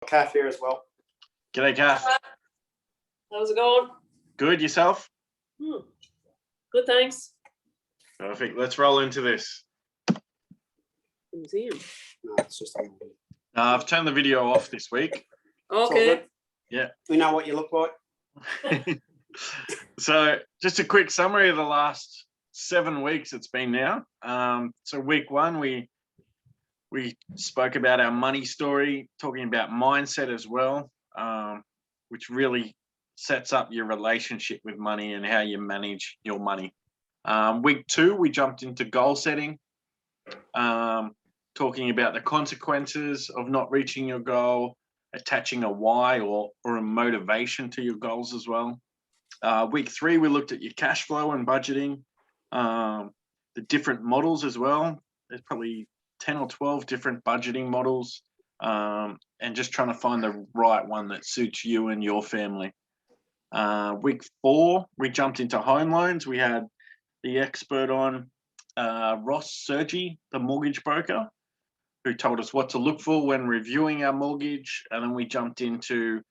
Calf here as well. G'day, Kath. How's it going? Good, yourself? Good, thanks. Perfect. Let's roll into this. Museum. No, it's just I've turned the video off this week. Okay. Yeah. we know what you look like. So just a quick summary of the last 7 weeks it's been now. So week one, we spoke about our money story, talking about mindset as well, which really sets up your relationship with money and how you manage your money. Week two, we jumped into goal setting, talking about the consequences of not reaching your goal, attaching a why or a motivation to your goals as well. Week three, we looked at your cash flow and budgeting, the different models as well. There's probably 10 or 12 different budgeting models, and just trying to find the right one that suits you and your family. Week four, we jumped into home loans. We had the expert on, Ross Sergi, the mortgage broker, who told us what to look for when reviewing our mortgage. And then we jumped into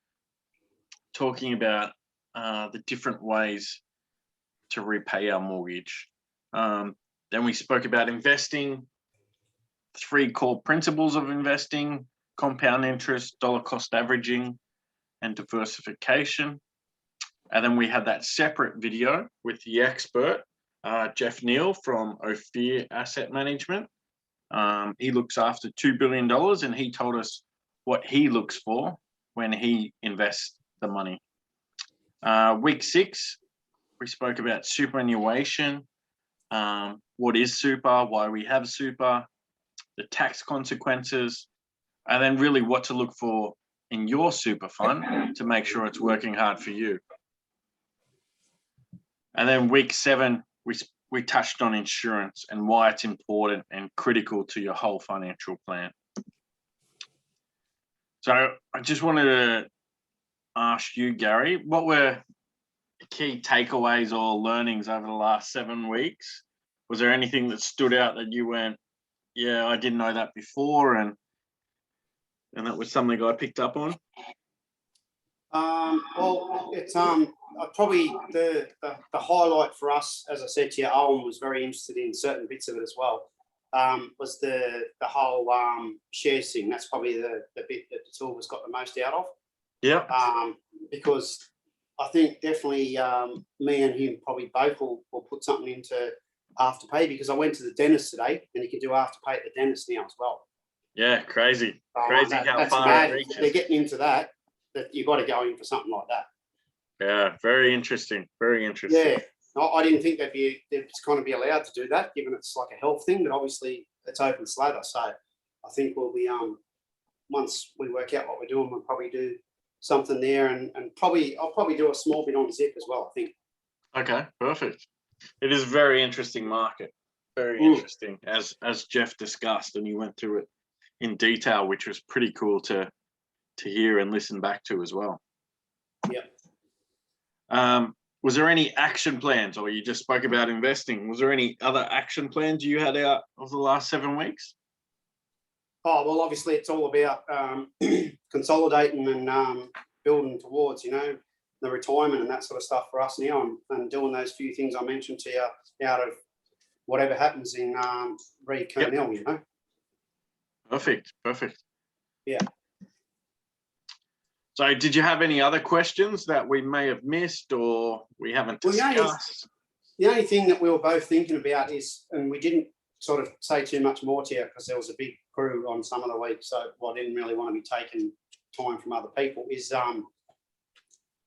talking about the different ways to repay our mortgage. Then we spoke about investing, 3 core principles of investing: compound interest, dollar cost averaging, and diversification. And then we had that separate video with the expert, Jeff Neal from Ophir Asset Management. He looks after $2 billion, and he told us what he looks for when he invests the money. Week 6, we spoke about superannuation, what is super, why we have super, the tax consequences, and then really what to look for in your super fund to make sure it's working hard for you. And then week 7, we touched on insurance and why it's important and critical to your whole financial plan. So I just wanted to ask you, Gary, what were the key takeaways or learnings over the last 7 weeks? Was there anything that stood out that you went, yeah, I didn't know that before, and that was something I picked up on? Well, it's probably the highlight for us, as I said to you, Owen was very interested in certain bits of it as well. Was the whole shares thing. That's probably the bit that the tool has got the most out of. Yeah. Because I think definitely me and him probably both will put something into Afterpay, because I went to the dentist today and you can do Afterpay at the dentist now as well. Yeah, crazy. Crazy how far mad. it reaches. They're getting into that you've got to go in for something like that. Yeah, very interesting. Very interesting. Yeah, I didn't think they'd kind of be allowed to do that, given it's like a health thing, but obviously it's open slather. So I think we'll be once we work out what we're doing, we'll probably do something there, and I'll probably do a small bit on Zip as well, I think. Okay, perfect. It is a very interesting market. Very interesting, as Jeff discussed, and you went through it in detail, which was pretty cool to hear and listen back to as well. Yeah. Was there any action plans, or you just spoke about investing? Was there any other action plans you had out of the last 7 weeks? Oh, well, obviously it's all about consolidating and building towards, the retirement and that sort of stuff for us now, and doing those few things I mentioned to you out of whatever happens in Reed Kernell, Perfect. Yeah. So did you have any other questions that we may have missed or we haven't discussed? The only thing that we were both thinking about is, and we didn't sort of say too much more to you because there was a big crew on some of the weeks, so I didn't really want to be taking time from other people, is I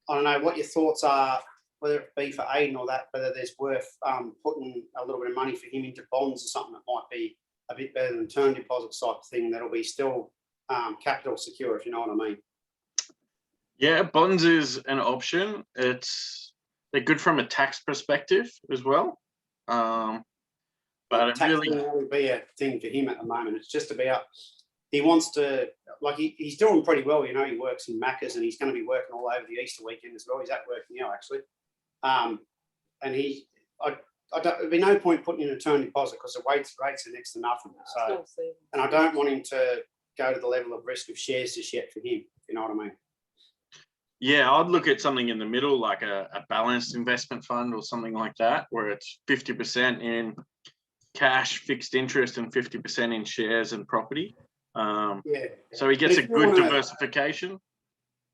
don't know what your thoughts are, whether it be for Aiden or that, whether there's worth putting a little bit of money for him into bonds or something that might be a bit better than term deposit type thing that'll be still capital secure, if you know what I mean. Yeah, bonds is an option. They're good from a tax perspective as well. But it tax really won't be a thing for him at the moment. It's just about he wants to, like he's doing pretty well. He works in Macca's and he's going to be working all over the Easter weekend as well. He's at work now actually, and there'd be no point putting in a term deposit because the rates are next to nothing. So, and I don't want him to go to the level of risk of shares just yet for him. You know what I mean? Yeah, I'd look at something in the middle, like a balanced investment fund or something like that, where it's 50% in cash, fixed interest, and 50% in shares and property. Yeah. So he gets a good diversification.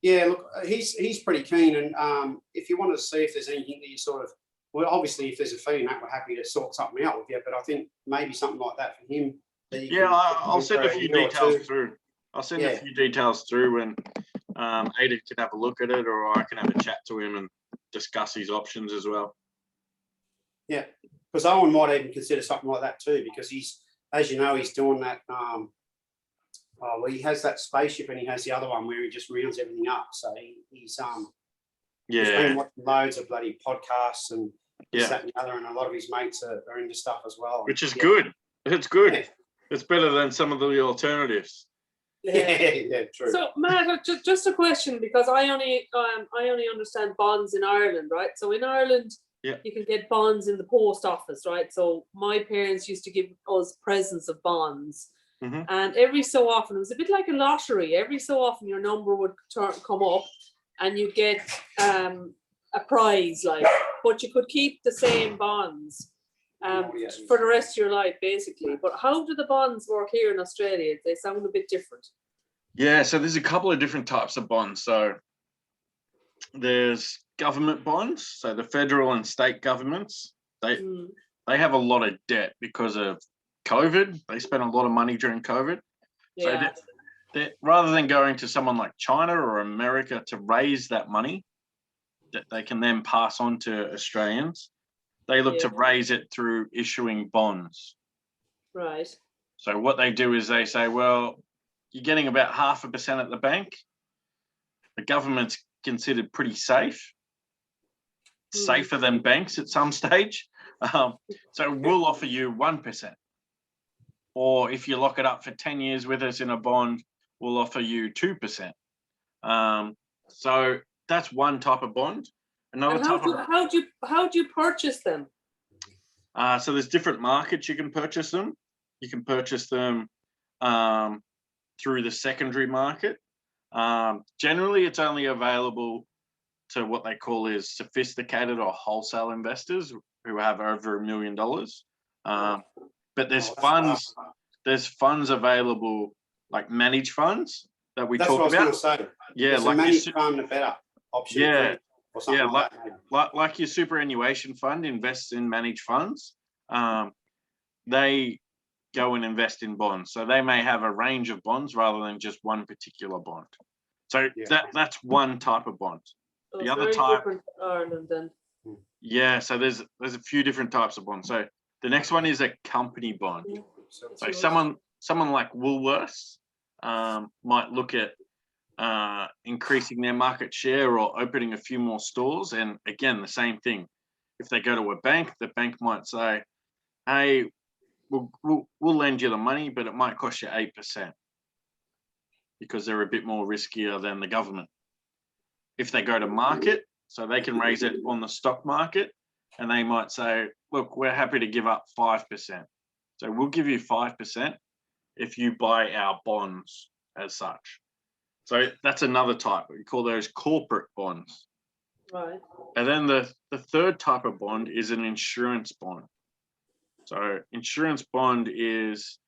Yeah, look, he's pretty keen, and if you want to see if there's anything that you sort of, well, obviously if there's a fee in that, we're happy to sort something out with you. But I think maybe something like that for him. That you Yeah, can I'll send a for few year or details two. through. I'll send Yeah. a few details through, and Aidan can have a look at it, or I can have a chat to him and discuss his options as well. Yeah, because Owen might even consider something like that too, because he's, as you know, he's doing that. Well, he has that spaceship, and he has the other one where he just rounds everything up. So he's been watching loads of bloody podcasts and this, that, and the other, and a lot of his mates are into stuff as well. Which is good. It's good. Yeah. It's better than some of the alternatives. Yeah, true. So Matt, just a question, because I only understand bonds in Ireland, right? So in Ireland, Yeah. you can get bonds in the post office, right? So my parents used to give us presents of bonds, Mhm. and every so often it was a bit like a lottery. Every so often your number would come up, and you get a prize, like, but you could keep the same bonds for the rest of your life, basically. But how do the bonds work here in Australia? They sound a bit different. Yeah, so there's a couple of different types of bonds. So there's government bonds. So the federal and state governments, they have a lot of debt because of COVID. They spent a lot of money during COVID. Yeah. So rather than going to someone like China or America to raise that money that they can then pass on to Australians, they look to raise it through issuing bonds. Right. So what they do is they say, well, you're getting about 0.5% at the bank. The government's considered pretty safe, safer than banks at some stage. So we'll offer you 1%. Or if you lock it up for 10 years with us in a bond, we'll offer you 2%. So that's one type of bond. Another And type how do you purchase them? So there's different markets you can purchase them. You can purchase them through the secondary market. Generally, it's only available to what they call is sophisticated or wholesale investors who have over $1 million. But there's funds available, like managed funds that we That's talk what about. I was going to say. Yeah, like managed fund, a better option. Yeah, or something yeah, like that. Like your superannuation fund invests in managed funds. They go and invest in bonds. So they may have a range of bonds rather than just one particular bond. So that's one type of bond. So The it's other very type, different in Ireland then. yeah. So there's a few different types of bonds. So the next one is a company bond. So someone like Woolworths might look at increasing their market share or opening a few more stores. And again, the same thing. If they go to a bank, the bank might say, hey, we'll lend you the money, but it might cost you 8% because they're a bit more riskier than the government. If they go to market, so they can raise it on the stock market, and they might say, look, we're happy to give up 5%. So we'll give you 5% if you buy our bonds as such. So that's another type. We call those corporate bonds. Right. And then the third type of bond is an insurance bond. So insurance bond is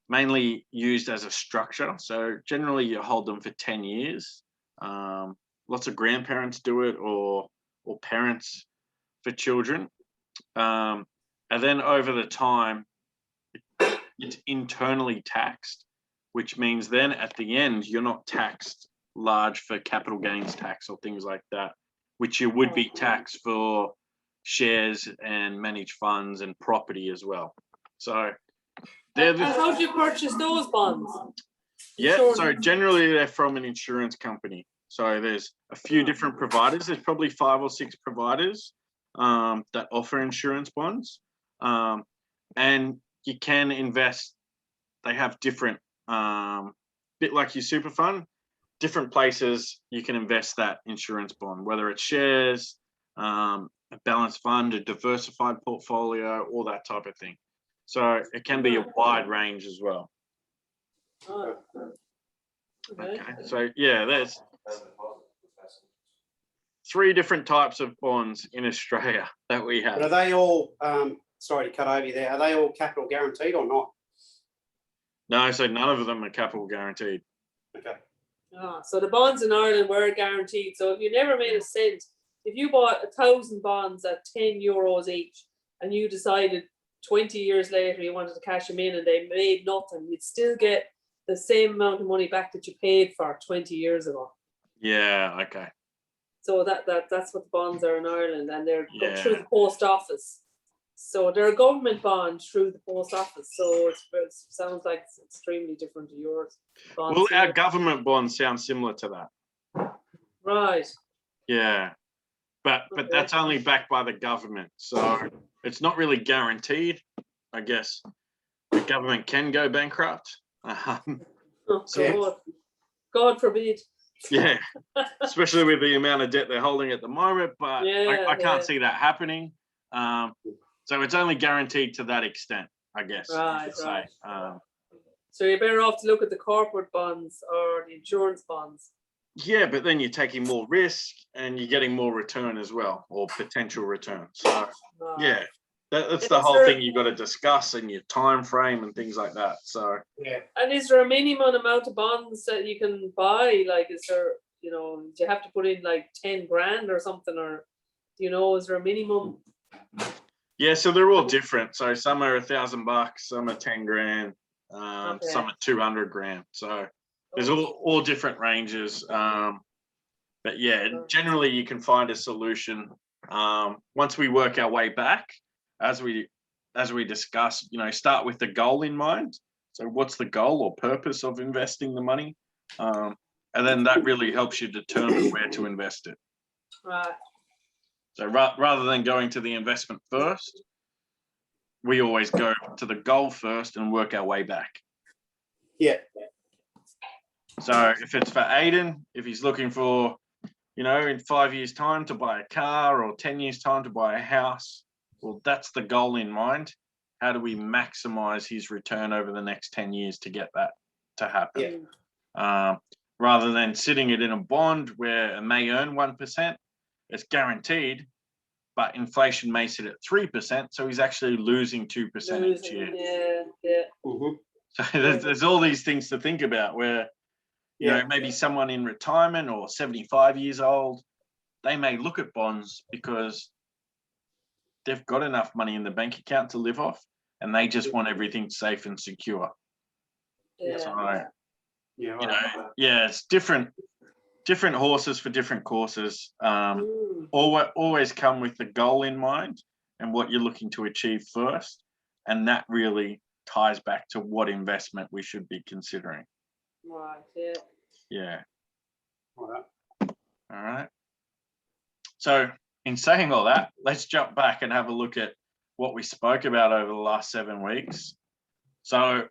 mainly used as a structure. So generally you hold them for 10 years. Lots of grandparents do it or parents for children. And then over the time, it's internally taxed, which means then at the end, you're not taxed large for capital gains tax or things like that, which you would be taxed for shares and managed funds and property as well. So And how do you purchase those bonds? yeah, Insurance. so generally they're from an insurance company. So there's a few different providers. There's probably 5 or 6 providers that offer insurance bonds. And you can invest, they have different, bit like your super fund, different places you can invest that insurance bond, whether it's shares, a balanced fund, a diversified portfolio, all that type of thing. So it can be a wide range as well. Oh, okay. Okay, so yeah, there's 3 different types of bonds in Australia that we But are have. they all, sorry to cut over you there, are they all capital guaranteed or not? No, so none of them are capital guaranteed. Okay. So the bonds in Ireland were guaranteed. So if you never made a cent, if you bought 1,000 bonds at €10 each, and you decided 20 years later you wanted to cash them in and they made nothing, you'd still get the same amount of money back that you paid for 20 years ago. Yeah, okay. So that's what the bonds are in Ireland, and they're Yeah. through the post office. So they're a government bond through the post office. So it sounds like it's extremely different to yours. Bonds Well, our here. government bonds sound similar to that. Right. Yeah. But Okay. that's only backed by the government. So it's not really guaranteed. I guess the government can go bankrupt. Oh, So- God forbid. Yeah, especially with the amount of debt they're holding at the moment, but Yeah, I can't yeah. see that happening. So it's only guaranteed to that extent, I guess. you Right, could say. right. So you're better off to look at the corporate bonds or the insurance bonds. Yeah, but then you're taking more risk and you're getting more return as well, or potential return. So Right. yeah, that's And the is whole there- thing you got to discuss and your time frame and things like that. So Yeah. And is there a minimum amount of bonds that you can buy? Like, is there, do you have to put in like 10 grand or something, or is there a minimum? yeah, so they're all different. So some are $1,000, some are 10 grand, some Okay. are 200 grand. So there's all different ranges. But yeah, generally you can find a solution. Once we work our way back, as we discussed, start with the goal in mind. So what's the goal or purpose of investing the money? And then that really helps you determine where to invest it. Right. So rather than going to the investment first, we always go to the goal first and work our way back. Yeah. So if it's for Aiden, if he's looking for, in 5 years' time to buy a car or 10 years' time to buy a house, well, that's the goal in mind. How do we maximize his return over the next 10 years to get that to happen? Rather than sitting it in a bond where it may earn 1%, it's guaranteed, but inflation may sit at 3%, so he's actually losing 2% each year. Yeah. Mm-hmm. So there's all these things to think about where, maybe someone in retirement or 75 years old, they may look at bonds because they've got enough money in the bank account to live off and they just want everything safe and secure. Yeah. So, Yeah. Right. it's different horses for different courses. Mm. Always come with the goal in mind and what you're looking to achieve first. And that really ties back to what investment we should be considering. Right. Yeah. Yeah. All right. All right. So in saying all that, let's jump back and have a look at what we spoke about over the last 7 weeks. So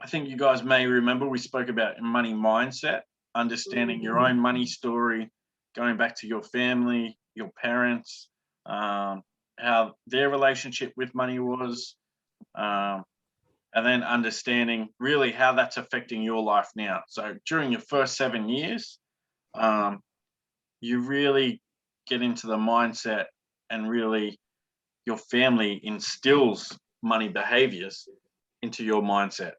I think you guys may remember we spoke about money mindset, understanding your own money story, going back to your family, your parents, how their relationship with money was, and then understanding really how that's affecting your life now. So during your first 7 years, you really get into the mindset and really your family instills money behaviors into your mindset.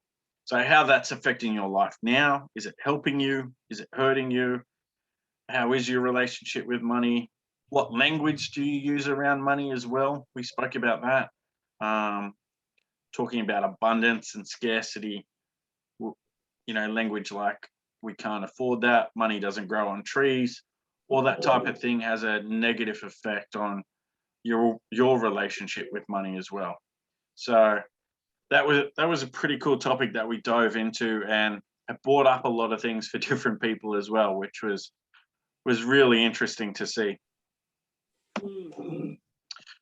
So how that's affecting your life now, is it helping you? Is it hurting you? How is your relationship with money? What language do you use around money as well? We spoke about that. Talking about abundance and scarcity, language like we can't afford that, money doesn't grow on trees, all that type of thing has a negative effect on your relationship with money as well. So that was a pretty cool topic that we dove into, and it brought up a lot of things for different people as well, which was really interesting to see.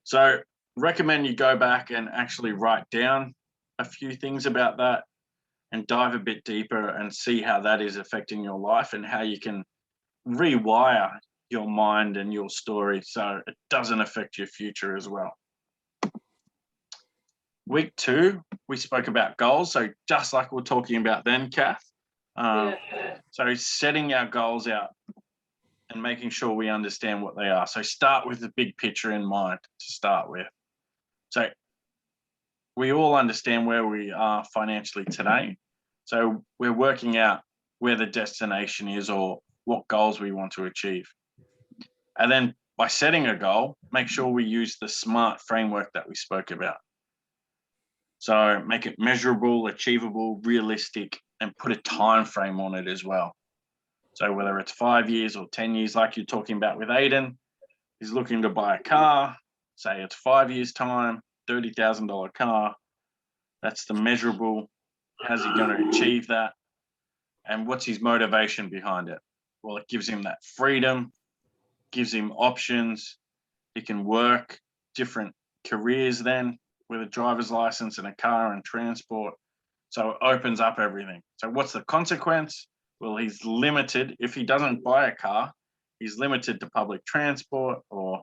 So recommend you go back and actually write down a few things about that and dive a bit deeper and see how that is affecting your life and how you can rewire your mind and your story so it doesn't affect your future as well. Week 2, we spoke about goals. So just like we're talking about then, Kath. Yeah. So setting our goals out and making sure we understand what they are. So start with the big picture in mind to start with. So we all understand where we are financially today. So we're working out where the destination is or what goals we want to achieve. And then by setting a goal, make sure we use the SMART framework that we spoke about. So make it measurable, achievable, realistic, and put a time frame on it as well. So whether it's 5 years or 10 years, like you're talking about with Aiden, he's looking to buy a car, say it's 5 years time, $30,000 car. That's the measurable. How's he going to achieve that? And what's his motivation behind it? Well, it gives him that freedom, gives him options. He can work different careers then with a driver's license and a car and transport. So it opens up everything. So what's the consequence? Well, he's limited. If he doesn't buy a car, he's limited to public transport or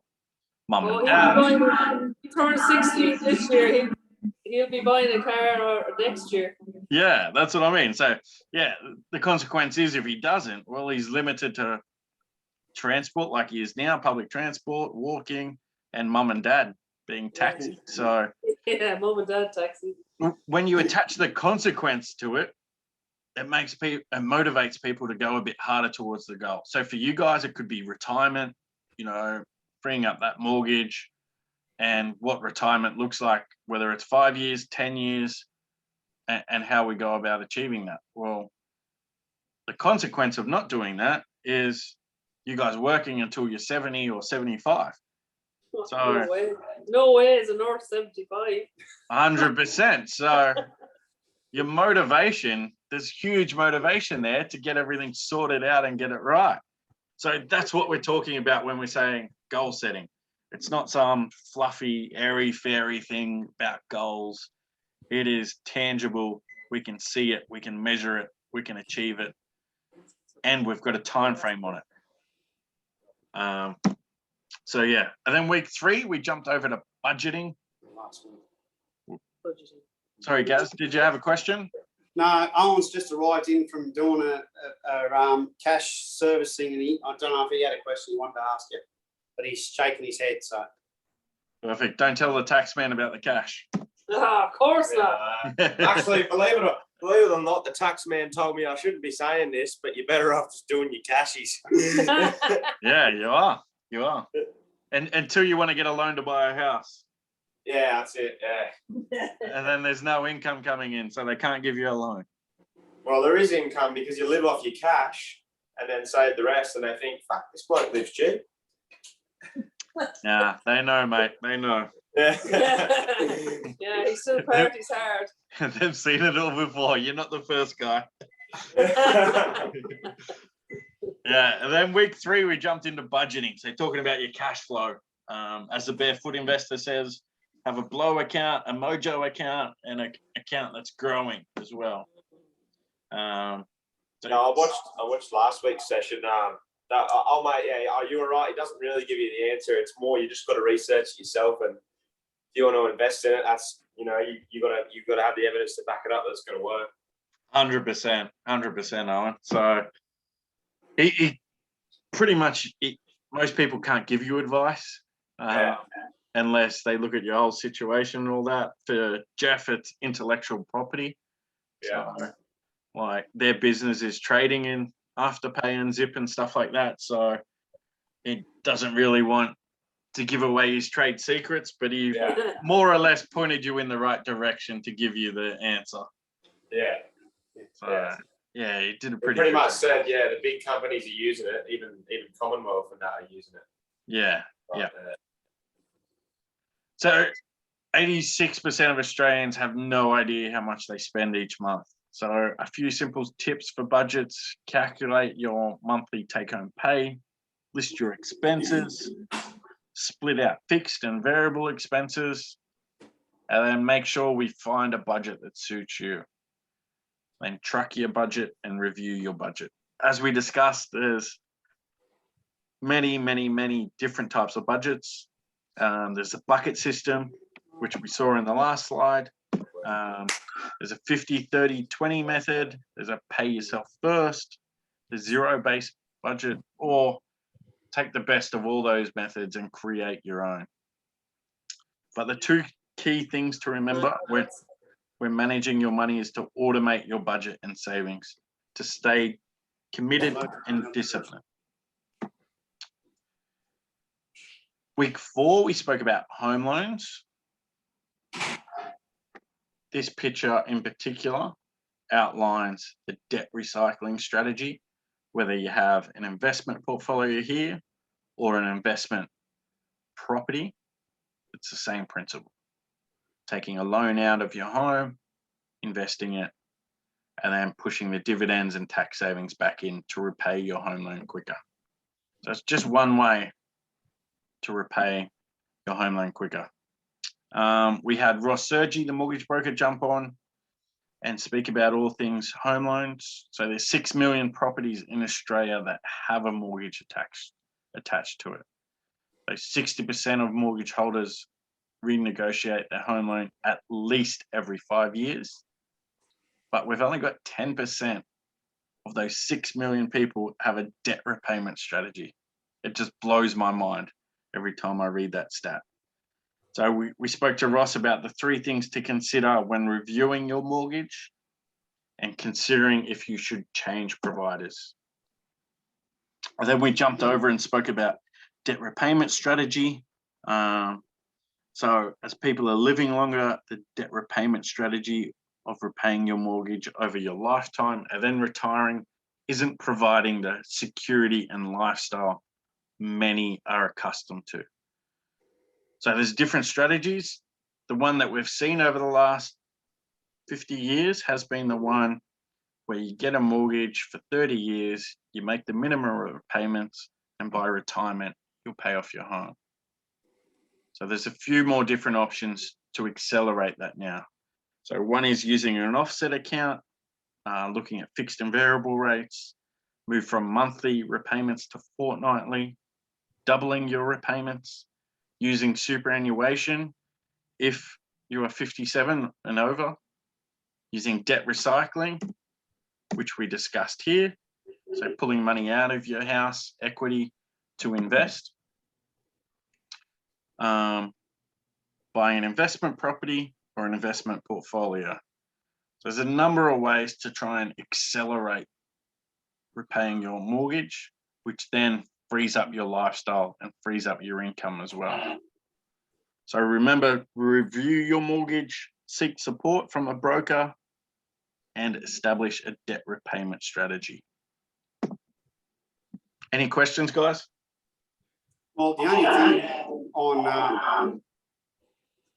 mum and dad. He turned 60 this year. He'll be buying a car or next year. Yeah, that's what I mean. So yeah, the consequence is if he doesn't, well, he's limited to transport like he is now, public transport, walking, and mum and dad being taxied. So Yeah, mum and dad taxi. when you attach the consequence to it, it makes people and motivates people to go a bit harder towards the goal. So for you guys, it could be retirement, freeing up that mortgage and what retirement looks like, whether it's 5 years, 10 years, and how we go about achieving that. Well, the consequence of not doing that is you guys working until you're 70 or 75. So no way is a North 75. 100%. So your motivation, there's huge motivation there to get everything sorted out and get it right. So that's what we're talking about when we're saying goal setting. It's not some fluffy, airy, fairy thing about goals. It is tangible. We can see it. We can measure it. We can achieve it. And we've got a time frame on it. So yeah. And then week 3, we jumped over to budgeting. Sorry, Gaz, did you have a question? No, Owen's just arrived in from doing a cash servicing, and I don't know if he had a question he wanted to ask you, but he's shaking his head. So Perfect. Don't tell the tax man about the cash. Of course not. Actually, believe it or not, the tax man told me I shouldn't be saying this, but you're better off just doing your cashies. Yeah, you are. You are. And until you want to get a loan to buy a house. Yeah, that's it. Yeah. And then there's no income coming in, so they can't give you a loan. Well, there is income because you live off your cash and then save the rest, and they think, fuck, this bloke lives cheap. Yeah, they know, mate. They know. Yeah. Yeah, he still parties hard. They've seen it all before. You're not the first guy. Yeah, and then week 3, we jumped into budgeting. So talking about your cash flow. As the Barefoot Investor says, have a blow account, a mojo account, and an account that's growing as well. I watched last week's session. Oh mate, yeah, you were right. It doesn't really give you the answer. It's more you just got to research it yourself, and if you want to invest in it, that's you've got to have the evidence to back it up that it's going to work. 100%, Owen. So he pretty much most people can't give you advice unless they look at your whole situation and all that. For Jeff, it's intellectual property. Yeah. So, like their business is trading in Afterpay and Zip and stuff like that. So he doesn't really want to give away his trade secrets, but he more or less pointed you in the right direction to give you the answer. Yeah. So, yeah, he did a pretty much said, the big companies are using it, even Commonwealth and that are using it. Yeah, Right yeah. there. So 86% of Australians have no idea how much they spend each month. So a few simple tips for budgets: calculate your monthly take-home pay, list your expenses, split out fixed and variable expenses, and then make sure we find a budget that suits you. Then track your budget and review your budget. As we discussed, there's many different types of budgets. There's a bucket system. which we saw in the last slide. There's a 50-30-20 method. There's a pay yourself first. There's zero-based budget, or take the best of all those methods and create your own. But the two key things to remember when managing your money is to automate your budget and savings to stay committed and disciplined. Week 4, we spoke about home loans. This picture in particular outlines the debt recycling strategy, whether you have an investment portfolio here or an investment property, it's the same principle. Taking a loan out of your home, investing it, and then pushing the dividends and tax savings back in to repay your home loan quicker. So it's just one way to repay your home loan quicker. We had Ross Sergi, the mortgage broker, jump on and speak about all things home loans. So there's 6 million properties in Australia that have a mortgage attached to it. So 60% of mortgage holders renegotiate their home loan at least every 5 years. But we've only got 10% of those 6 million people have a debt repayment strategy. It just blows my mind every time I read that stat. So we spoke to Ross about the 3 things to consider when reviewing your mortgage and considering if you should change providers. And then we jumped over and spoke about debt repayment strategy. So as people are living longer, the debt repayment strategy of repaying your mortgage over your lifetime and then retiring isn't providing the security and lifestyle many are accustomed to. So there's different strategies. The one that we've seen over the last 50 years has been the one where you get a mortgage for 30 years, you make the minimum repayments, and by retirement, you'll pay off your home. So there's a few more different options to accelerate that now. So one is using an offset account, looking at fixed and variable rates, move from monthly repayments to fortnightly, doubling your repayments, using superannuation if you are 57 and over, using debt recycling, which we discussed here. So pulling money out of your house equity to invest, buying an investment property or an investment portfolio. So there's a number of ways to try and accelerate repaying your mortgage, which then frees up your lifestyle and frees up your income as well. So remember, review your mortgage, seek support from a broker, and establish a debt repayment strategy. Any questions, guys? Well, the only thing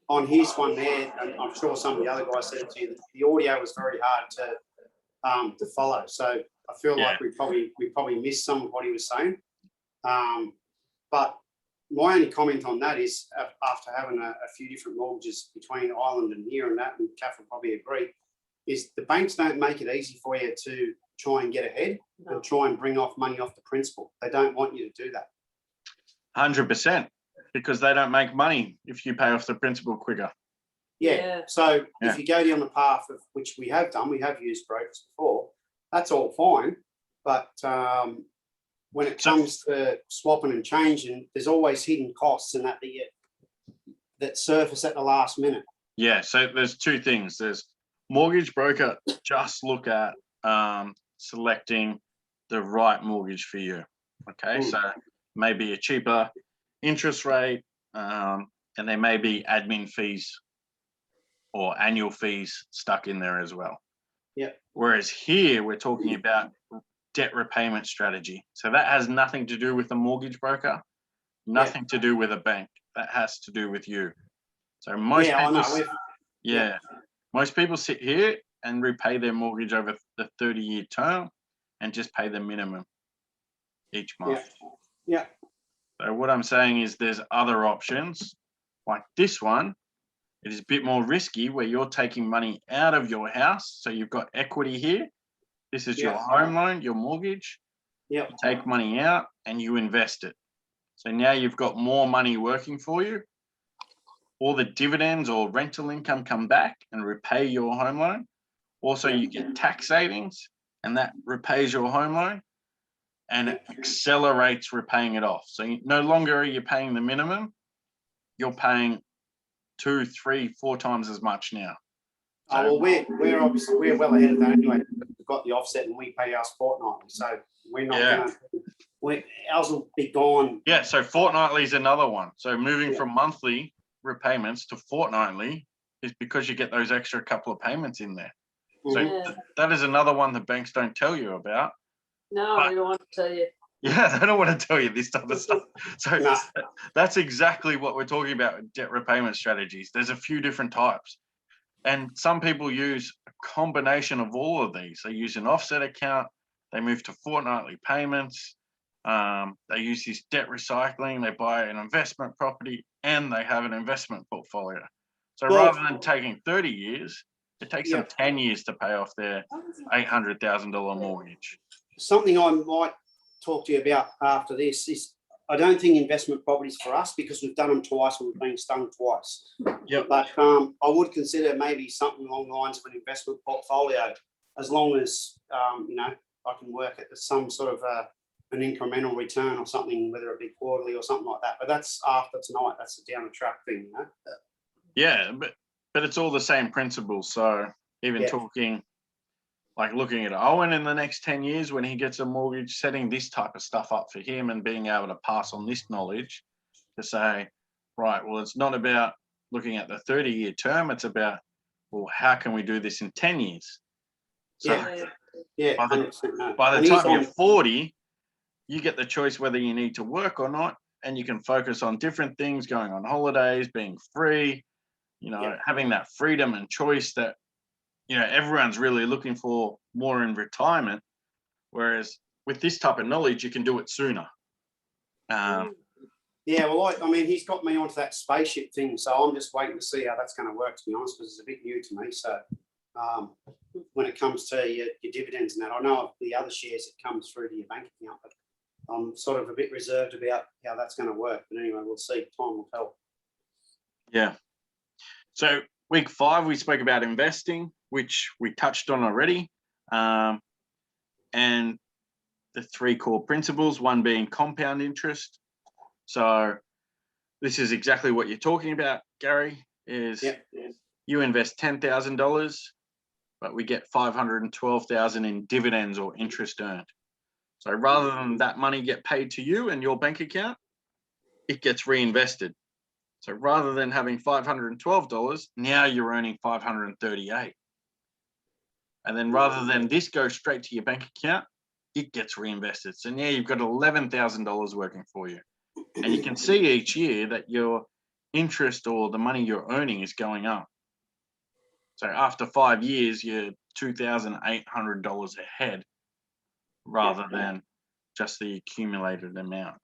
on his one there, and I'm sure some of the other guys said it to you, the audio was very hard to follow. So I feel like we probably missed some of what he was saying. But my only comment on that is, after having a few different mortgages between Ireland and here and that, and Kath will probably agree, is the banks don't make it easy for you to try and get ahead and try and bring off money off the principal. They don't want you to do that. 100%, because they don't make money if you pay off the principal quicker. Yeah. So if you go down the path of which we have done, we have used brokers before, that's all fine. But when it comes to swapping and changing, there's always hidden costs and that surface at the last minute. Yeah. So there's 2 things. There's mortgage broker just look at selecting the right mortgage for you. Okay. So maybe a cheaper interest rate, and there may be admin fees or annual fees stuck in there as well. Yeah. Whereas here we're talking about debt repayment strategy. So that has nothing to do with the mortgage broker, nothing to do with a bank. That has to do with you. So most most people sit here and repay their mortgage over the 30-year term and just pay the minimum each month. Yeah. So what I'm saying is there's other options like this one. It is a bit more risky where you're taking money out of your house. So you've got equity here. This is your home loan, your mortgage. Yeah. You take money out and you invest it. So now you've got more money working for you. all the dividends or rental income come back and repay your home loan. Also, you get tax savings, and that repays your home loan, and it accelerates repaying it off. So no longer are you paying the minimum, you're paying 2, 3, 4 times as much now. Oh, well, we're obviously well ahead of that anyway. We've got the offset and we pay ours fortnightly, so we're not gonna. Ours will be gone. Yeah, so fortnightly is another one. So moving from monthly repayments to fortnightly is because you get those extra couple of payments in there. So Yeah. that is another one that banks don't tell you about. No, But- I don't want to tell you. Yeah, they don't want to tell you this type of stuff. So No. that's exactly what we're talking about with debt repayment strategies. There's a few different types. And some people use a combination of all of these. They use an offset account, they move to fortnightly payments, they use this debt recycling, they buy an investment property, and they have an investment portfolio. So Well- rather than taking 30 years, it takes them 10 years to pay off their $800,000 mortgage. Something I might talk to you about after this is I don't think investment properties for us because we've done them twice and we've been stung twice. Yep. But I would consider maybe something along the lines of an investment portfolio, as long as I can work at some sort of an incremental return or something, whether it be quarterly or something like that. But that's after tonight. That's a down the track thing, you know. Yeah, but it's all the same principles. So even talking, like looking at Owen in the next 10 years when he gets a mortgage, setting this type of stuff up for him and being able to pass on this knowledge to say, right, well, it's not about looking at the 30-year term. It's about, well, how can we do this in 10 years? So Yeah, by the 100%, no. by the And he's time you're on- 40, you get the choice whether you need to work or not, and you can focus on different things, going on holidays, being free, having that freedom and choice that, everyone's really looking for more in retirement. Whereas with this type of knowledge, you can do it sooner. Yeah, well, I mean, he's got me onto that spaceship thing, so I'm just waiting to see how that's going to work, to be honest, because it's a bit new to me. So when it comes to your dividends and that, I know of the other shares that comes through to your bank account, but I'm sort of a bit reserved about how that's going to work. But anyway, we'll see. Time will tell. Yeah. So week 5, we spoke about investing, which we touched on already. And the 3 core principles, one being compound interest. So this is exactly what you're talking about, Gary, is you invest $10,000, but we get $512,000 in dividends or interest earned. So rather than that money get paid to you and your bank account, it gets reinvested. So rather than having $512, now you're earning $538. And then rather than this go straight to your bank account, it gets reinvested. So now you've got $11,000 working for you. And you can see each year that your interest or the money you're earning is going up. So after 5 years, you're $2,800 ahead rather than just the accumulated amount.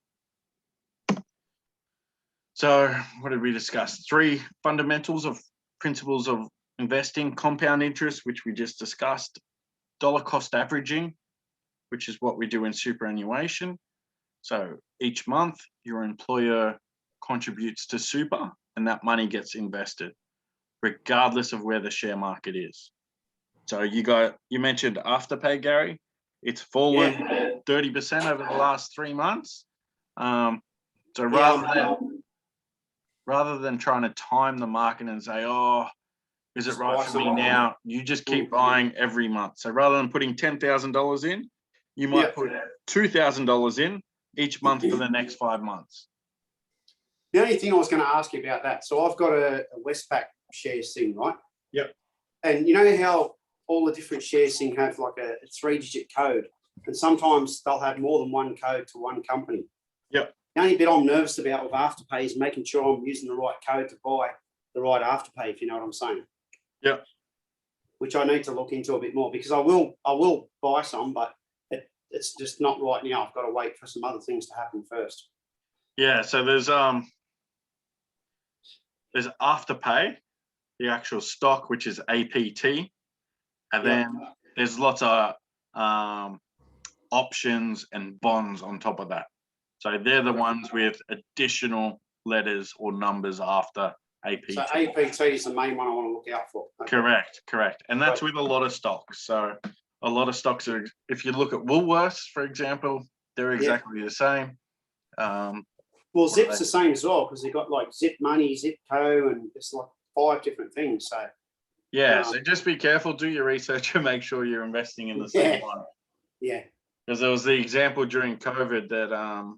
So what did we discuss? 3 fundamentals of principles of investing: compound interest, which we just discussed; dollar cost averaging, which is what we do in superannuation. So each month your employer contributes to super and that money gets invested regardless of where the share market is. So you mentioned Afterpay, Gary. It's fallen 30% over the last 3 months. So rather than trying to time the market and say, oh, is it right for me now? You just keep buying every month. So rather than putting $10,000 in, you might put $2,000 in each month for the next 5 months. The only thing I was going to ask you about that, so I've got a Westpac shares thing, right? Yep. And you know how all the different shares thing have like a 3-digit code, and sometimes they'll have more than one code to one company. Yep. The only bit I'm nervous about with Afterpay is making sure I'm using the right code to buy the right Afterpay, if you know what I'm saying. Yep. Which I need to look into a bit more, because I will buy some, but it's just not right now. I've got to wait for some other things to happen first. Yeah, so there's Afterpay, the actual stock, which is APT, and then there's lots of options and bonds on top of that. So they're the ones with additional letters or numbers after APT. So APT is the main one I want to look out for. Okay. Correct. And that's with a lot of stocks. So a lot of stocks are, if you look at Woolworths, for example, they're exactly the same. Well, Zip's the same as well because they've got like Zip Money, Zipco, and it's like 5 different things. So yeah, so just be careful, do your research and make sure you're investing in the same one. yeah, Because there was the example during COVID that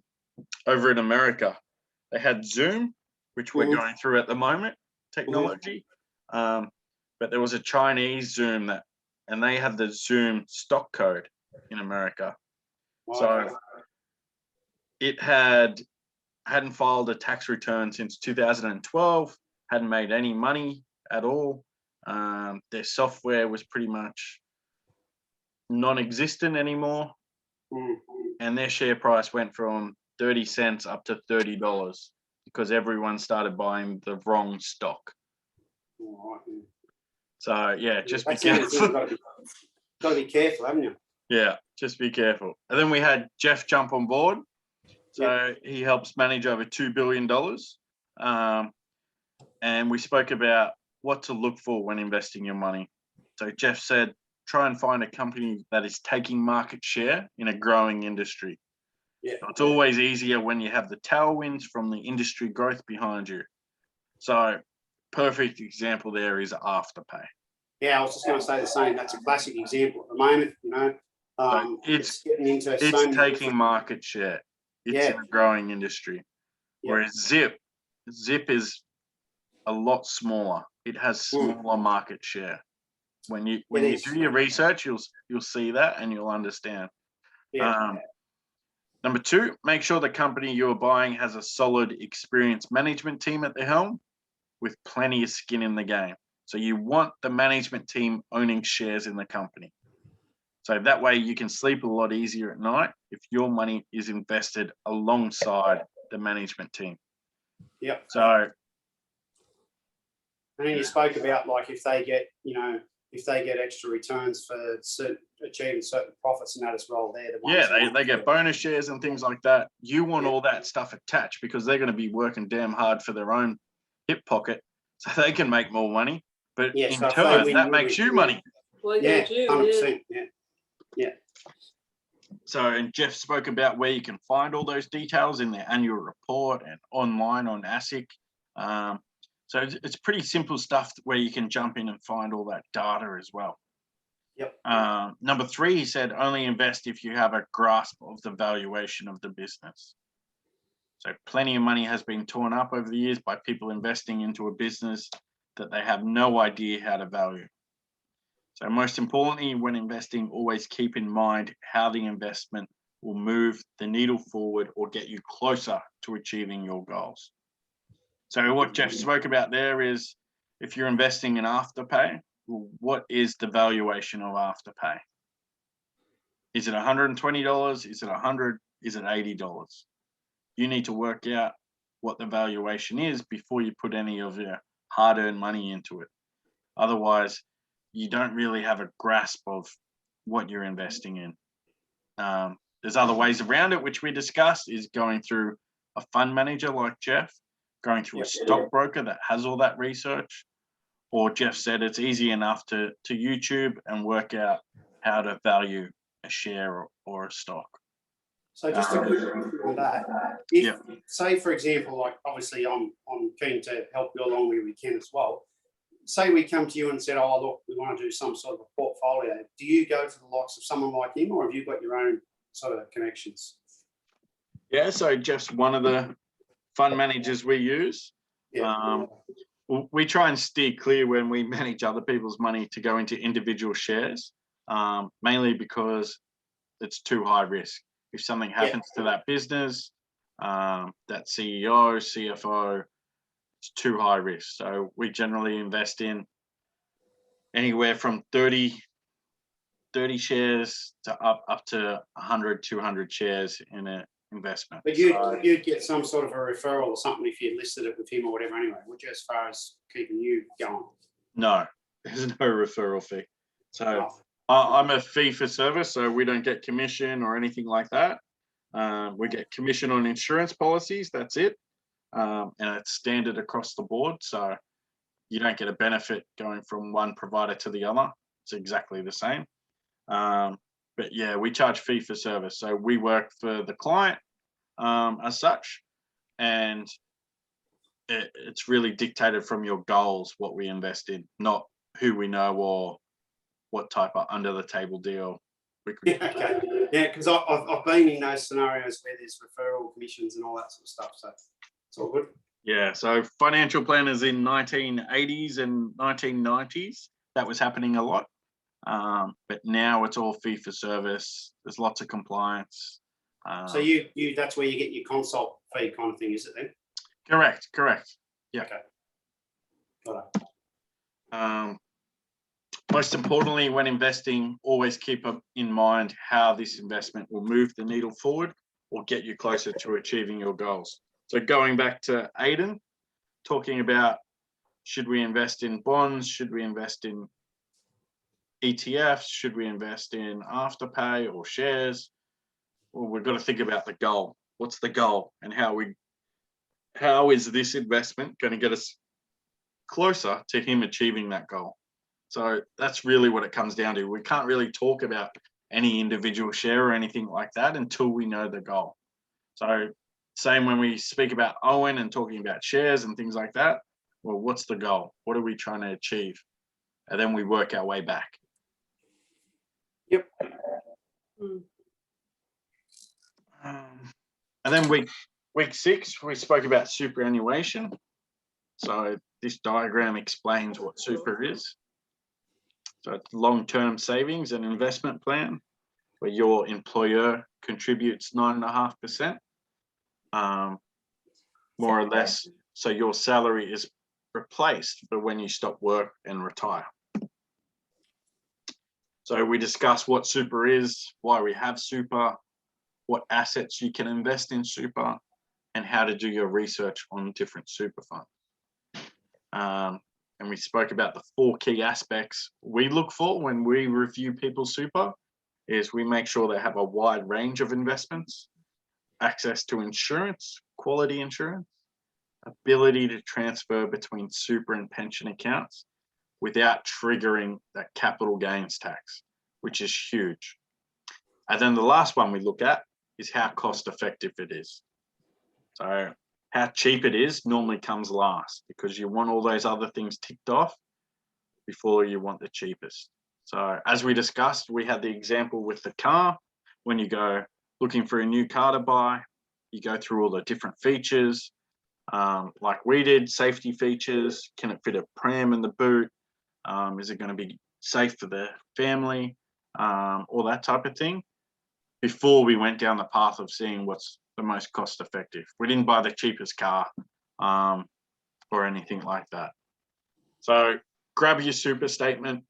over in America, they had Zoom, which we're going through at the moment, technology. But there was a Chinese Zoom and they had the Zoom stock code in America. So it hadn't filed a tax return since 2012, hadn't made any money at all. Their software was pretty much non-existent anymore. And their share price went from 30 cents up to $30 because everyone started buying the wrong stock. So yeah, just be careful. Got to be careful, haven't you? Yeah, just be careful. And then we had Jeff jump on board. So he helps manage over $2 billion. And we spoke about what to look for when investing your money. So Jeff said, try and find a company that is taking market share in a growing industry. Yeah. So it's always easier when you have the tailwinds from the industry growth behind you. So perfect example there is Afterpay. Yeah, I was just going to say the same. That's a classic example at the moment. You know, it's getting into it's taking market share. It's in a growing industry. Whereas Zip is a lot smaller. It has smaller market share. When you do your research, you'll see that and you'll understand. Yeah. Number 2, make sure the company you're buying has a solid, experienced management team at the helm with plenty of skin in the game. So you want the management team owning shares in the company. So that way you can sleep a lot easier at night if your money is invested alongside the management team. Yep. So, and then you spoke about like if they get extra returns for achieving certain profits and that as well. They're the ones. They get bonus shares and things like that. You want all that stuff attached because they're going to be working damn hard for their own hip pocket so they can make more money. But in turn, that makes you money. Well, yeah, they do. 100%. Yeah. So, and Jeff spoke about where you can find all those details in their annual report and online on ASIC. So it's pretty simple stuff where you can jump in and find all that data as well. Yep. Number 3, he said, only invest if you have a grasp of the valuation of the business. So plenty of money has been torn up over the years by people investing into a business that they have no idea how to value. So most importantly, when investing, always keep in mind how the investment will move the needle forward or get you closer to achieving your goals. So what Jeff spoke about there is if you're investing in Afterpay, what is the valuation of Afterpay? Is it $120? Is it $100? Is it $80? You need to work out what the valuation is before you put any of your hard-earned money into it. Otherwise, you don't really have a grasp of what you're investing in. There's other ways around it, which we discussed, is going through a fund manager like Jeff, going through a stockbroker that has all that research, or Jeff said it's easy enough to YouTube and work out how to value a share or a stock. So just a quick on that. If, say, for example, like obviously I'm keen to help you along where we can as well. Say we come to you and said, oh, look, we want to do some sort of a portfolio. Do you go to the likes of someone like him or have you got your own sort of connections? Yeah, so Jeff's one of the fund managers we use. Yeah. We try and steer clear when we manage other people's money to go into individual shares, mainly because it's too high risk. If something happens to that business, that CEO, CFO, it's too high risk. So we generally invest in anywhere from 30 shares to up to 100, 200 shares in an investment. But you'd get some sort of a referral or something if you listed it with him or whatever anyway, would you, as far as keeping you going? No, there's no referral fee. So I'm a fee for service, so we don't get commission or anything like that. We get commission on insurance policies, that's it. and it's standard across the board. So you don't get a benefit going from one provider to the other. It's exactly the same. But yeah, we charge fee for service. So we work for the client as such, and it's really dictated from your goals what we invest in, not who we know or what type of under the table deal we could. Yeah, okay. Yeah, because I've been in those scenarios where there's referral commissions and all that sort of stuff. So it's all good. Yeah, so financial planners in 1980s and 1990s, that was happening a lot. But now it's all fee for service. There's lots of compliance. So you that's where you get your consult fee kind of thing, is it then? Correct. Yeah. Okay. Got it. Most importantly, when investing, always keep in mind how this investment will move the needle forward or get you closer to achieving your goals. So going back to Aidan, talking about, should we invest in bonds? Should we invest in ETFs? Should we invest in Afterpay or shares? Well, we've got to think about the goal. What's the goal, and how is this investment going to get us closer to him achieving that goal? So that's really what it comes down to. We can't really talk about any individual share or anything like that until we know the goal. So same when we speak about Owen and talking about shares and things like that. Well, what's the goal? What are we trying to achieve? And then we work our way back. Yep. And then week 6, we spoke about superannuation. So this diagram explains what super is. So it's long-term savings and investment plan where your employer contributes 9.5%, more or less. So your salary is replaced for when you stop work and retire. So we discuss what super is, why we have super, what assets you can invest in super, and how to do your research on different super funds. And we spoke about the 4 key aspects we look for when we review people's super. Is we make sure they have a wide range of investments, access to insurance, quality insurance, ability to transfer between super and pension accounts without triggering that capital gains tax, which is huge. And then the last one we look at is how cost effective it is. So how cheap it is normally comes last, because you want all those other things ticked off before you want the cheapest. So as we discussed, we had the example with the car. When you go looking for a new car to buy, you go through all the different features, like we did, safety features. Can it fit a pram in the boot? Is it going to be safe for the family? All that type of thing, before we went down the path of seeing what's the most cost effective. We didn't buy the cheapest car or anything like that. So grab your super statement,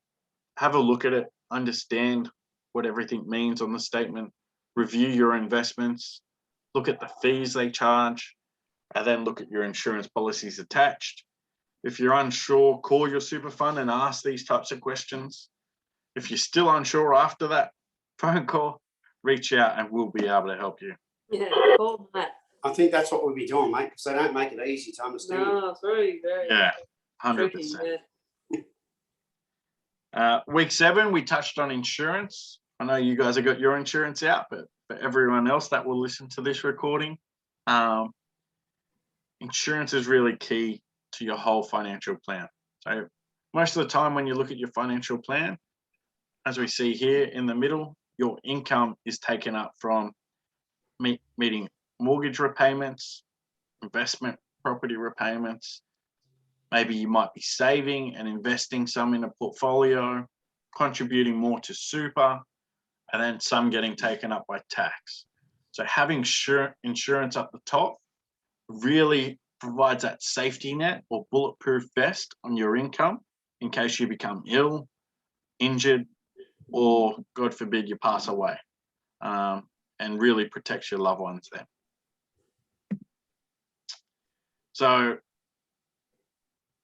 have a look at it, understand what everything means on the statement, review your investments, look at the fees they charge, and then look at your insurance policies attached. If you're unsure, call your super fund and ask these types of questions. If you're still unsure after that phone call, reach out and we'll be able to help you. Yeah, cool, Matt. I think that's what we'll be doing, mate, because they don't make it easy to understand. No, it's very, very Yeah, tricky. 100%. Yeah. Week 7, we touched on insurance. I know you guys have got your insurance out, but for everyone else that will listen to this recording, insurance is really key to your whole financial plan. So most of the time when you look at your financial plan, as we see here in the middle, your income is taken up from meeting mortgage repayments, investment property repayments. Maybe you might be saving and investing some in a portfolio, contributing more to super, and then some getting taken up by tax. So having insurance up the top really provides that safety net or bulletproof vest on your income in case you become ill, injured, or God forbid you pass away, and really protects your loved ones then. So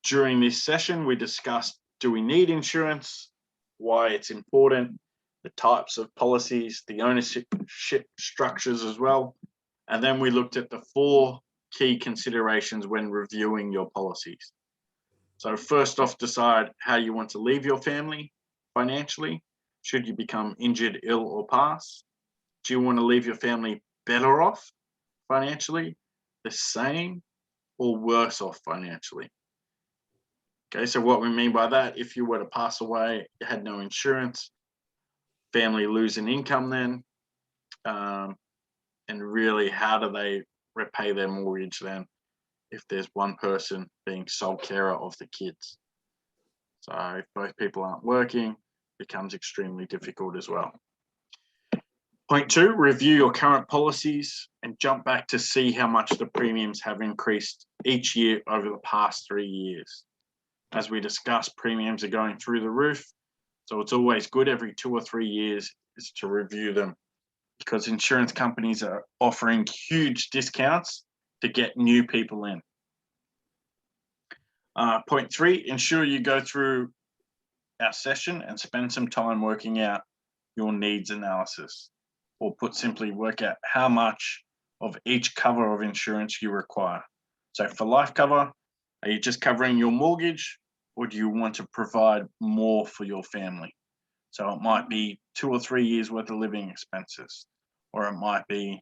during this session, we discussed, do we need insurance, why it's important, the types of policies, the ownership structures as well. And then we looked at the 4 key considerations when reviewing your policies. So first off, decide how you want to leave your family financially. Should you become injured, ill, or pass? Do you want to leave your family better off financially, the same, or worse off financially? Okay, so what we mean by that, if you were to pass away, you had no insurance, family losing income then, and really how do they repay their mortgage then if there's one person being sole carer of the kids? So if both people aren't working, it becomes extremely difficult as well. Point 2, review your current policies and jump back to see how much the premiums have increased each year over the past 3 years. As we discussed, premiums are going through the roof. So it's always good every 2 or 3 years is to review them, because insurance companies are offering huge discounts to get new people in. Point 3, ensure you go through our session and spend some time working out your needs analysis, or put simply, work out how much of each cover of insurance you require. So for life cover, are you just covering your mortgage, or do you want to provide more for your family? So it might be 2 or 3 years worth of living expenses, or it might be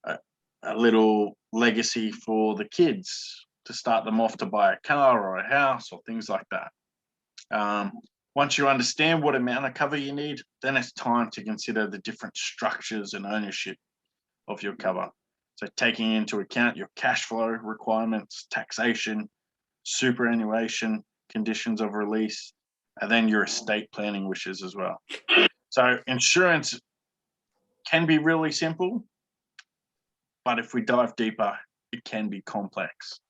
a little legacy for the kids to start them off to buy a car or a house or things like that. Once you understand what amount of cover you need, then it's time to consider the different structures and ownership of your cover. So taking into account your cash flow requirements, taxation, superannuation, conditions of release, and then your estate planning wishes as well. So insurance can be really simple, but if we dive deeper, it can be complex.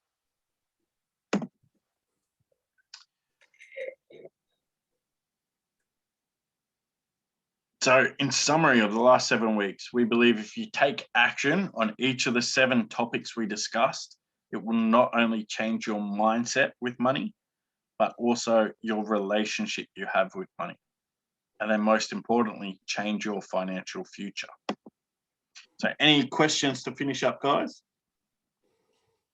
So in summary of the last 7 weeks, we believe if you take action on each of the 7 topics we discussed, it will not only change your mindset with money, but also your relationship you have with money. And then most importantly, change your financial future. So any questions to finish up, guys?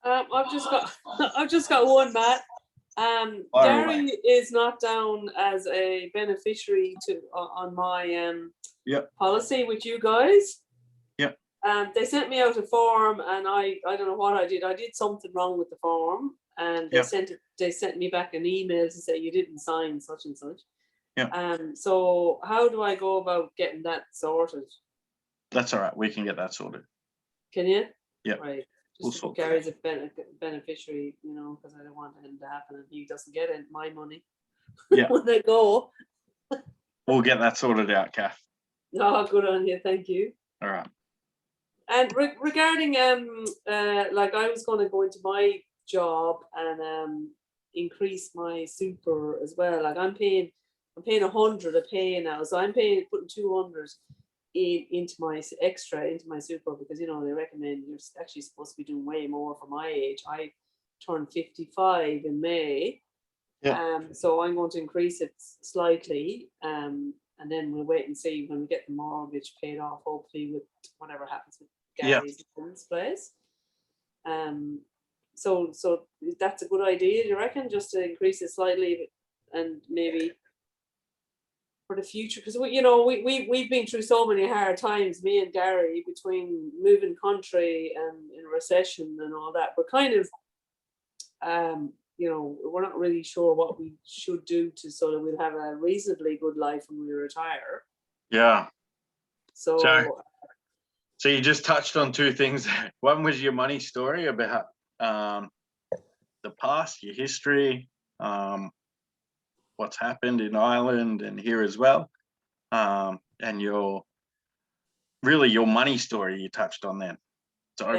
I've just got one, Matt. Gary is not down as a beneficiary on my policy with you guys. Yep. They sent me out a form, and I don't know what I did. I did something wrong with the form, and they sent me back an email to say you didn't sign such and such. Yeah. So how do I go about getting that sorted? That's all right. We can get that sorted. Can you? Yeah. Right. We'll Just sort Gary's a beneficiary, you know, because I don't want him to happen and he doesn't get it, my money. Yeah. When they go. We'll get that sorted out, Kath. Oh, good on you. Thank you. All right. And regarding like I was going to go into my job and increase my super as well. Like I'm paying 100 a pay now, so I'm putting 200 into my super, because you know they recommend you're actually supposed to be doing way more for my age. I turned 55 in May. Yeah. So I'm going to increase it slightly. And then we'll wait and see when we get the mortgage paid off, hopefully with whatever happens with Gary's place. So that's a good idea, do you reckon? Just to increase it slightly and maybe for the future, because we've been through so many hard times, me and Gary, between moving country and in recession and all that. We're kind of we're not really sure what we should do to so that we'll have a reasonably good life when we retire. Yeah. So you just touched on 2 things. One was your money story about the past, your history, what's happened in Ireland and here as well, and your money story you touched on then. So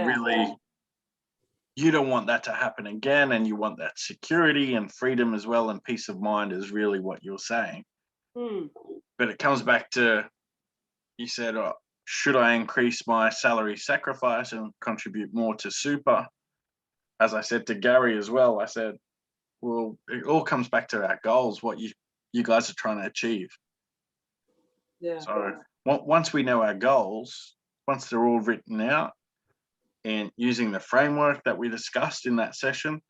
you don't want that to happen again, and you want that security and freedom as well, and peace of mind is really what you're saying. But it comes back to, you said, should I increase my salary sacrifice and contribute more to super? As I said to Gary as well, I said, well, it all comes back to our goals, what you guys are trying to achieve. Yeah. So once we know our goals, once they're all written out, and using the framework that we discussed in that session,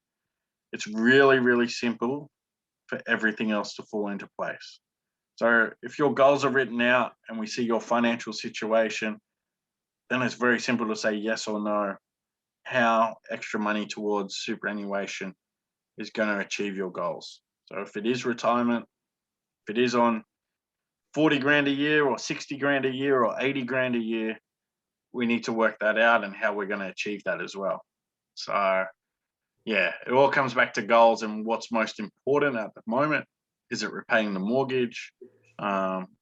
it's really, really simple for everything else to fall into place. So if your goals are written out and we see your financial situation, then it's very simple to say yes or no, how extra money towards superannuation is going to achieve your goals. So if it is retirement, if it is on 40 grand a year or 60 grand a year or 80 grand a year, we need to work that out and how we're going to achieve that as well. So yeah, it all comes back to goals and what's most important at the moment. Is it repaying the mortgage?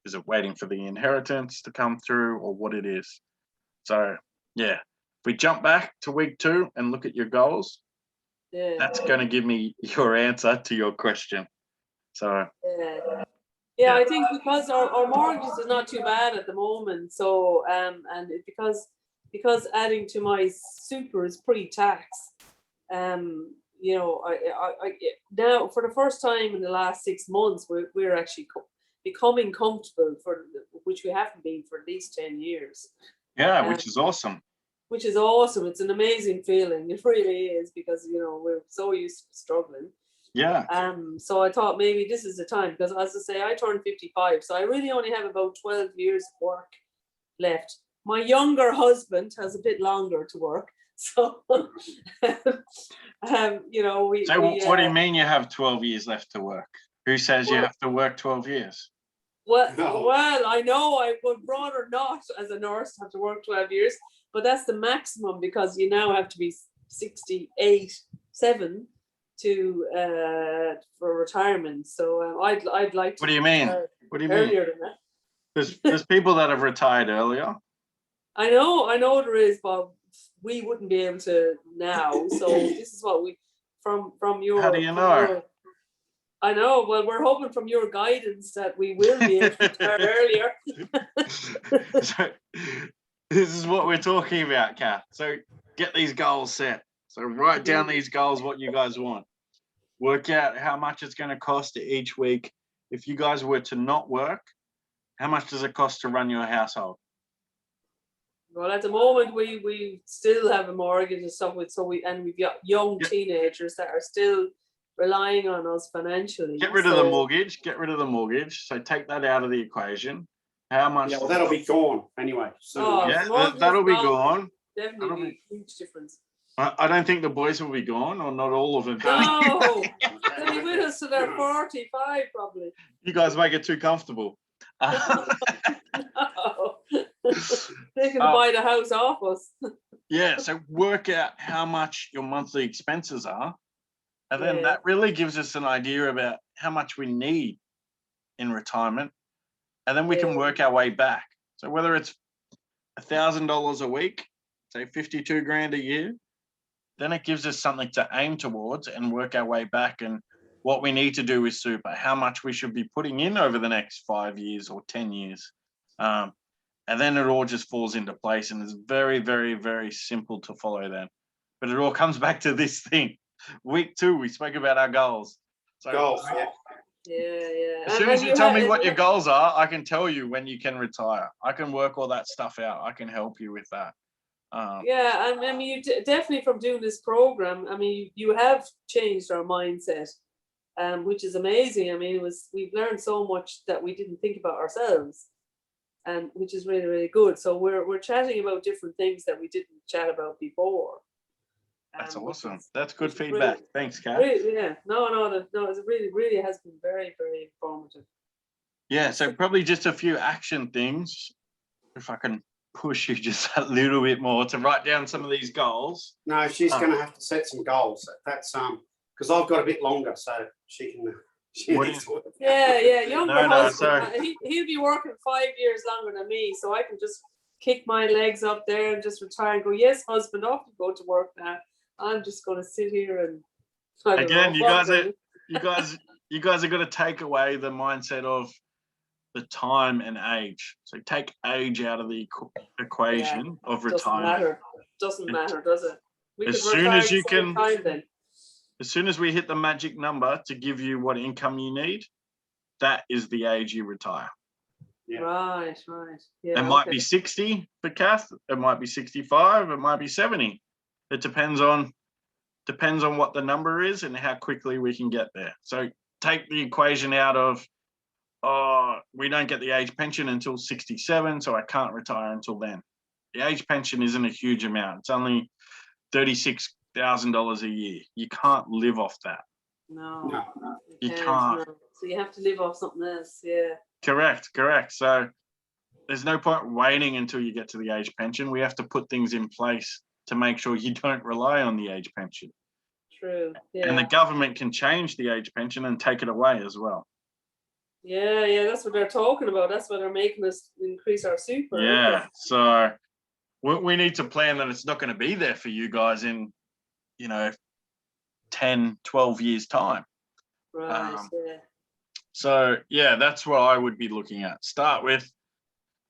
Is it waiting for the inheritance to come through, or what it is? So yeah, if we jump back to week 2 and look at your goals, Yeah. that's going to give me your answer to your question. So Yeah. Yeah. I think because our mortgages is not too bad at the moment. So because adding to my super is pre-tax, you know, I now for the first time in the last 6 months, we're actually becoming comfortable which we haven't been for at least 10 years. yeah, which is awesome. Which is awesome. It's an amazing feeling. It really is, because you know we're so used to struggling. Yeah. So I thought maybe this is the time, because as I say, I turned 55, so I really only have about 12 years of work left. My younger husband has a bit longer to work, so you know So what do you mean you have 12 years left to work? Who says you have to work 12 years? Well, No. well, I know I would rather not, as a nurse, have to work 12 years, but that's the maximum, because you now have to be 68, 7 to for retirement. So I'd like to. What do you mean? What do you mean? Earlier than that. There's people that have retired earlier. I know there is, but we wouldn't be able to now. So this is what we from your. How do you know? I know. Well, we're hoping from your guidance that we will be able to start earlier. So, this is what we're talking about, Kath. So get these goals set. So write down these goals, what you guys want. Work out how much it's going to cost each week. If you guys were to not work, how much does it cost to run your household? Well, at the moment we still have a mortgage and stuff we've got young teenagers that are still relying on us financially. Get rid of the mortgage. Get rid of the mortgage. So take that out of the equation. How much? Yeah, well, that'll be gone anyway. So That'll be gone. Definitely be a huge difference. I don't think the boys will be gone, or not all of them. No, they'll be with us till they're 45 probably. You guys make it too comfortable. No. They can buy the house off us. Yeah, so work out how much your monthly expenses are, and then Yeah. that really gives us an idea about how much we need in retirement, and then we can work our way back. So whether it's $1,000 a week, say 52 grand a year, then it gives us something to aim towards and work our way back, and what we need to do with super, how much we should be putting in over the next 5 years or 10 years. And then it all just falls into place, and it's very, very, very simple to follow then. But it all comes back to this thing. Week 2, we spoke about our goals. So goals, yeah. Yeah. as soon as you tell me what your goals are, I can tell you when you can retire. I can work all that stuff out. I can help you with that. Yeah, I mean, you definitely from doing this program, I mean, you have changed our mindset, which is amazing. I mean, we've learned so much that we didn't think about ourselves, and which is really, really good. So we're chatting about different things that we didn't chat about before. That's awesome. That's good feedback. Really, Thanks, Kat. really, yeah. No, it really has been very, very informative. Yeah, so probably just a few action things, if I can push you just a little bit more to write down some of these goals. No, she's going to have to set some goals. That's because I've got a bit longer, so she can. What needs to work. Yeah, younger No, husband. sorry. He'll be working 5 years longer than me, so I can just kick my legs up there and just retire and go, yes, husband, off you go to work now. I'm just going to sit here and. Again, you guys are going to take away the mindset of the time and age. So take age out of the equation of retirement. Doesn't matter, does it? We As could soon retire as you at the same can- time then. As soon as we hit the magic number to give you what income you need, that is the age you retire. Yeah. Right. Yeah. It might okay. be 60 for Kath. It might be 65. It might be 70. It depends on what the number is and how quickly we can get there. So take the equation out of, oh, we don't get the age pension until 67, so I can't retire until then. The age pension isn't a huge amount. It's only $36,000 a year. You can't live off that. No. No. You can't, can't. no. So you have to live off something else. Yeah. Correct. So there's no point waiting until you get to the age pension. We have to put things in place to make sure you don't rely on the age pension. True. And the Yeah. government can change the age pension and take it away as well. Yeah. That's what they're talking about. That's why they're making us increase our super. aren't Yeah. So we need to plan that it's not going to be there for you guys in, 10, 12 years time. they? Right. Yeah. So yeah, that's what I would be looking at. Start with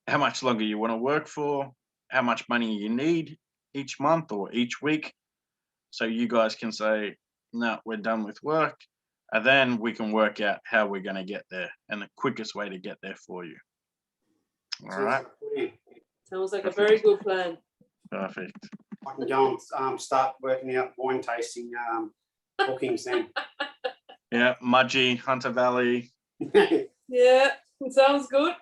how much longer you want to work for, how much money you need each month or each week. So you guys can say, no, we're done with work. And then we can work out how we're going to get there and the quickest way to get there for you. All right. Sounds like a very good plan. Perfect. I can go and start working out wine tasting bookings then. Yeah. Mudgee, Hunter Valley. Yeah. It sounds good.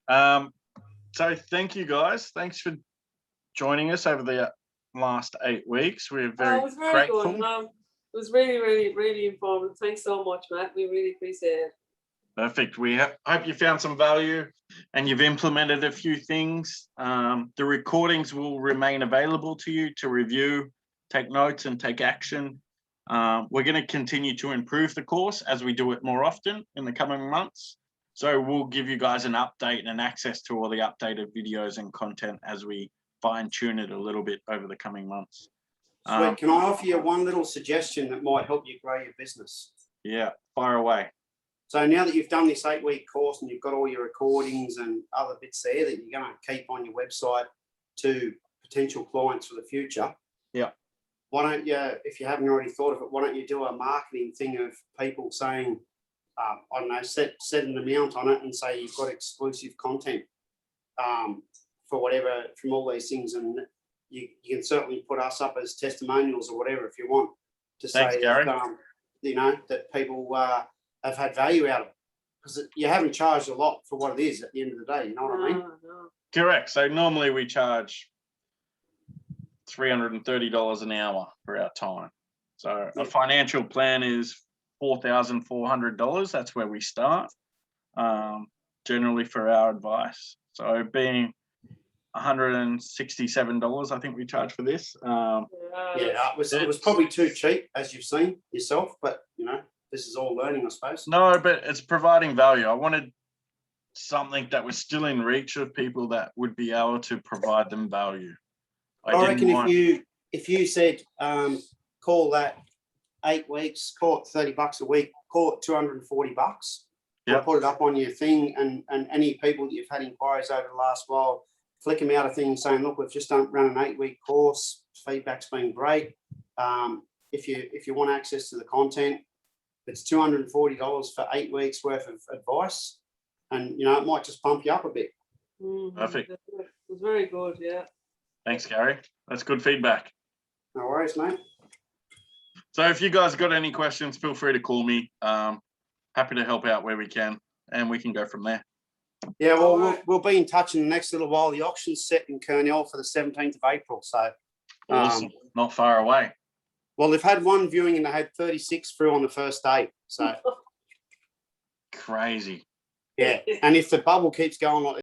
So thank you guys. Thanks for joining us over the last 8 weeks. We're Oh, very it was very grateful. good. It was really informative. Thanks so much, Matt. We really appreciate it. Perfect. We hope you found some value and you've implemented a few things. The recordings will remain available to you to review, take notes and take action. We're going to continue to improve the course as we do it more often in the coming months. So we'll give you guys an update and access to all the updated videos and content as we fine tune it a little bit over the coming months. Sweet. Can I offer you one little suggestion that might help you grow your business? Yeah, fire away. So now that you've done this 8-week course and you've got all your recordings and other bits there that you're going to keep on your website to potential clients for the future. Yeah. Why don't you, if you haven't already thought of it, why don't you do a marketing thing of people saying, I don't know, set an amount on it and say you've got exclusive content for whatever from all these things, and you can certainly put us up as testimonials or whatever if you want to Thanks, say Gary. that, that people have had value out of it, because you haven't charged a lot for what it is at the end of the day. You know what I mean? No. Correct. So normally we charge $330 an hour for our time. So a financial plan is $4,400. That's where we start, generally for our advice. So being $167, I think we charge for this. Yeah, it was probably too cheap, as you've seen yourself, but this is all learning, I suppose. No, but it's providing value. I wanted something that was still in reach of people that would be able to provide them value. I reckon if you said call that 8 weeks, call it $30 a week, call it $240. Yep. Put it up on your thing, and any people that you've had inquiries over the last while, flick them out a thing saying, look, we've just run an 8-week course. Feedback's been great. If you want access to the content, it's $240 for 8 weeks worth of advice, and it might just pump you up a bit. Perfect. It was very good. Yeah. Thanks, Gary. That's good feedback. No worries, mate. So if you guys got any questions, feel free to call me. Happy to help out where we can, and we can go from there. Yeah, well, we'll be in touch in the next little while. The auction's set in Kurnell for the 17th of April. So Awesome. Not far away. well, they've had one viewing and they had 36 through on the first day. So Crazy. yeah, and if the bubble keeps going like